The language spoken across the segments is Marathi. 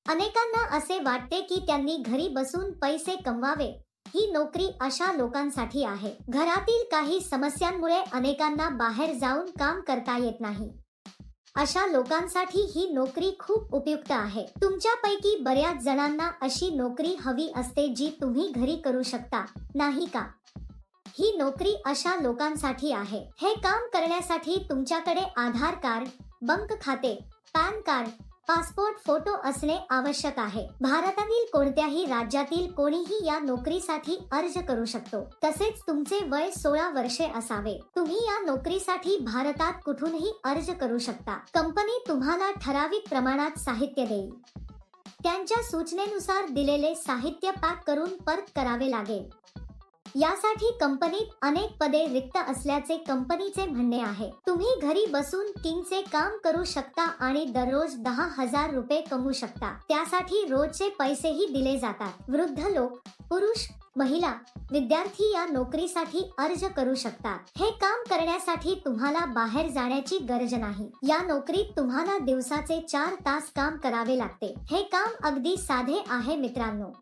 अनेकांना असे वाटते की त्यांनी घरी बसून पैसे कमवावे. ही नोकरी अशा लोकांसाठी आहे. घरातील काही समस्यांमुळे अनेकांना बाहेर जाऊन काम करता येत नाही. अशा लोकांसाठी ही नोकरी खूप उपयुक्त आहे. तुमच्यापैकी बऱ्याच जणांना अशी नोकरी हवी असते जी तुम्ही घरी करू शकता, नाही का? ही नोकरी अशा लोकांसाठी आहे. हे काम करण्यासाठी तुमच्याकडे आधार कार्ड, बँक खाते, पॅन कार्ड, पासपोर्ट फोटो असणे आवश्यक आहे. भारतातील कोणत्याही राज्यातील कोणीही या नोकरीसाठी अर्ज करू शकतो. तसेच तुमचे वय 16 वर्षे असावे. तुम्ही या नोकरीसाठी भारतात कुठूनही अर्ज करू शकता. कंपनी तुम्हाला ठराविक प्रमाणात साहित्य देईल. त्यांच्या सूचनेनुसार दिलेले साहित्य पॅक करून परत करावे लागेल. यासाठी कंपनीत अनेक पदे रिक्त असल्याचे कंपनीचे म्हणणे आहे. तुम्ही घरी बसून किंगचे काम करू शकता आणि दररोज 10,000 रुपये कमवू शकता. त्यासाठी रोजचे पैसेही दिले जातात. वृद्ध लोक, पुरुष, महिला, विद्यार्थी या नोकरीसाठी अर्ज करू शकतात. हे काम करण्यासाठी तुम्हाला बाहेर जाण्याची गरज नाही. या नोकरीत तुम्हाला दिवसाचे 4 तास काम करावे लागते. हे काम अगदी साधे आहे मित्रांनो.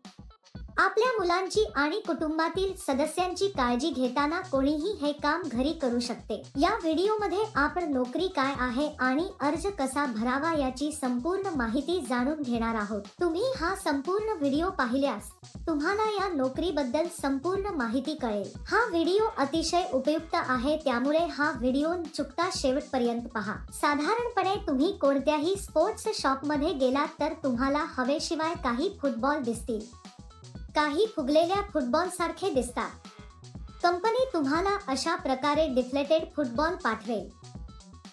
आपल्या मुलांची आणि कुटुंबातील सदस्यांची काळजी घेताना कोणीही हे काम घरी करू शकते. या व्हिडिओमध्ये आपण नोकरी काय आहे आणि अर्ज कसा भरावा याची संपूर्ण माहिती जाणून घेणार आहोत. तुम्ही हा संपूर्ण व्हिडिओ पाहिल्यास तुम्हाला या नोकरीबद्दल संपूर्ण माहिती कळेल. हा व्हिडिओ अतिशय उपयुक्त आहे, त्यामुळे हा व्हिडिओ न चुकता शेवटपर्यंत पहा. साधारणपणे तुम्ही कोणत्याही स्पोर्ट्स शॉपमध्ये गेलात तर तुम्हाला हवेशिवाय काही फुटबॉल दिसतील. काही फुगलेल्या फुटबॉल सारखे दिसतात. कंपनी तुम्हाला अशा प्रकारे डिफ्लेटेड फुटबॉल पाठवेल.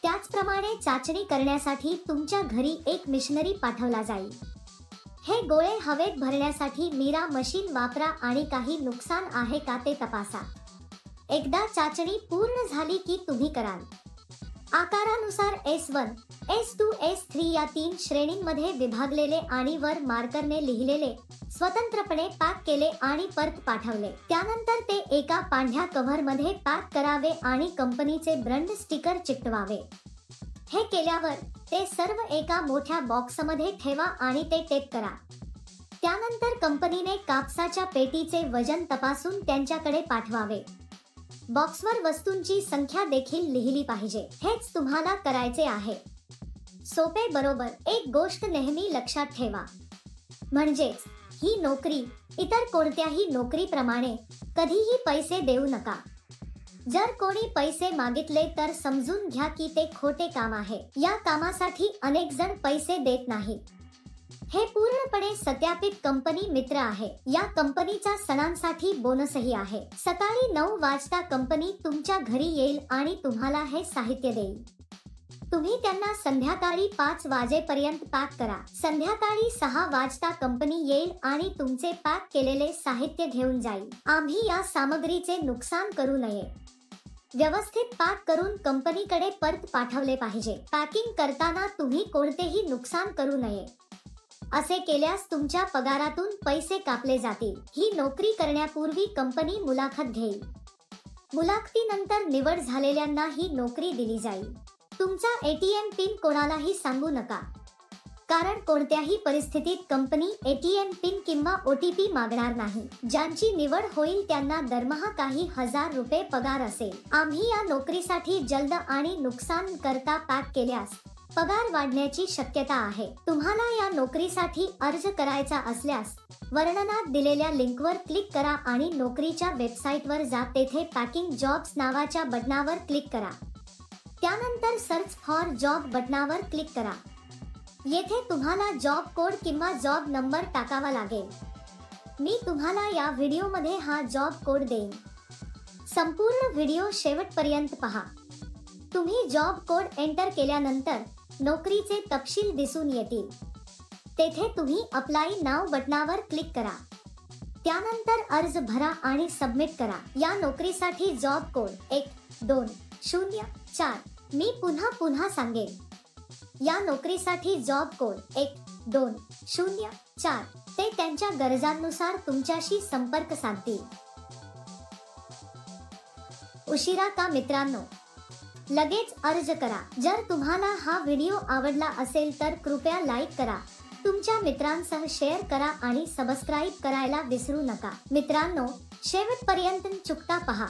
त्याचप्रमाणे चाचणी करण्यासाठी तुमच्या घरी एक मिशनरी पाठवला जाईल. हे गोळे हवेत भरण्यासाठी मीरा मशीन वापरा आणि काही नुकसान आहे का ते तपासा. एकदा चाचणी पूर्ण झाली की तुम्ही कराल. आकारानुसार S1, S2, S3 या 3 श्रेणींमध्ये विभागलेले आणि वर मार्करने लिहिलेले, स्वतंत्रपणे पॅक केले आणि परत पाठवले. त्यानंतर ते एका पांढऱ्या कव्हरमध्ये पॅक करावे आणि कंपनीचे ब्रँड स्टिकर चिकटवावे. हे केल्यावर ते सर्व एका मोठ्या बॉक्समध्ये ठेवा आणि ते टेप करा. त्यानंतर कंपनीने कापसाच्या पेटीचे वजन तपासून त्यांच्याकडे पाठवावे. बॉक्सवर वस्तूंची संख्या देखील लिहिली पाहिजे. हेच तुम्हाला करायचे आहे. सोपे बरोबर. एक गोष्ट नेहमी लक्षात ठेवा, म्हणजेच ही नोकरी इतर कोणत्याही नोकरीप्रमाणे कधीही पैसे देऊ नका. जर कोणी पैसे मागितले तर समजून घ्या की ते खोटे काम आहे. या कामासाठी अनेक जण पैसे देत नाहीत. हे पूर्णपणे सत्यापित कंपनी मित्र आहे. या कंपनीचा सणांसाठी बोनसही आहे. सकाळी 9 वाजता कंपनी तुमच्या घरी येईल आणि तुम्हाला हे साहित्य देईल. तुम्ही त्यांना संध्याकाळी 5 वाजेपर्यंत पॅक करा. संध्याकाळी 6 वाजता कंपनी येईल आणि तुमचे पॅक केलेले साहित्य घेऊन जाईल. आम्ही या सामग्रीचे नुकसान करू नये. व्यवस्थित पॅक करून कंपनीकडे परत पाठवले पाहिजे. पॅकिंग करताना तुम्ही कोणतेही नुकसान करू नये. असे केल्यास तुमच्या पगारातून पैसे कापले जातील. ही नोकरी करण्यापूर्वी कंपनी मुलाखत घेईल. मुलाखतीनंतर निवड झालेल्यांना ही नोकरी दिली जाईल. तुमचा ATM पिन कोणालाही सांगू नका, कारण कोणत्याही परिस्थितीत कंपनी ATM पिन किंवा OTP मागणार नाही. ज्यांची निवड होईल त्यांना दरमहा काही हजार रुपये पगार असेल. आम्ही या नोकरीसाठी जलद आणि नुकसान करता पॅक केल्यास पगार वाढण्याची शक्यता आहे. तुम्हाला या नोकरीसाठी अर्ज करायचा असल्यास वर्णनात दिलेल्या लिंकवर क्लिक करा आणि नोकरीच्या वेबसाईटवर जा. तेथे पॅकिंग जॉब्स नावाच्या बटनावर क्लिक करा. त्यानंतर सर्च फॉर जॉब बटनावर क्लिक करा. येथे तुम्हाला जॉब कोड किंवा जॉब नंबर टाकावा लागेल. मी तुम्हाला या व्हिडिओमध्ये हा जॉब कोड देईन. संपूर्ण व्हिडिओ शेवटपर्यंत पहा. तुम्ही जॉब कोड एंटर केल्यानंतर नोकरीचे तपशील दिसून येतील. तेथे तुम्ही अप्लाय नाव बटनावर क्लिक करा. त्यानंतर अर्ज भरा आणि सबमिट करा. या नोकरीसाठी जॉब कोड 1204. मी पुन्हा सांगेन. या नोकरीसाठी जॉब कोड 1204. ते त्यांच्या गरजांनुसार तुमच्याशी संपर्क साधतील. उशिरा का मित्रांनो? लगेच अर्ज करा. जर तुम्हाला हा व्हिडिओ आवडला असेल तर कृपया लाईक करा तुमच्या मित्रांसह शेअर करा आणि सबस्क्राईब करायला विसरू नका. मित्रांनो, शेवटपर्यंत चुकता पहा.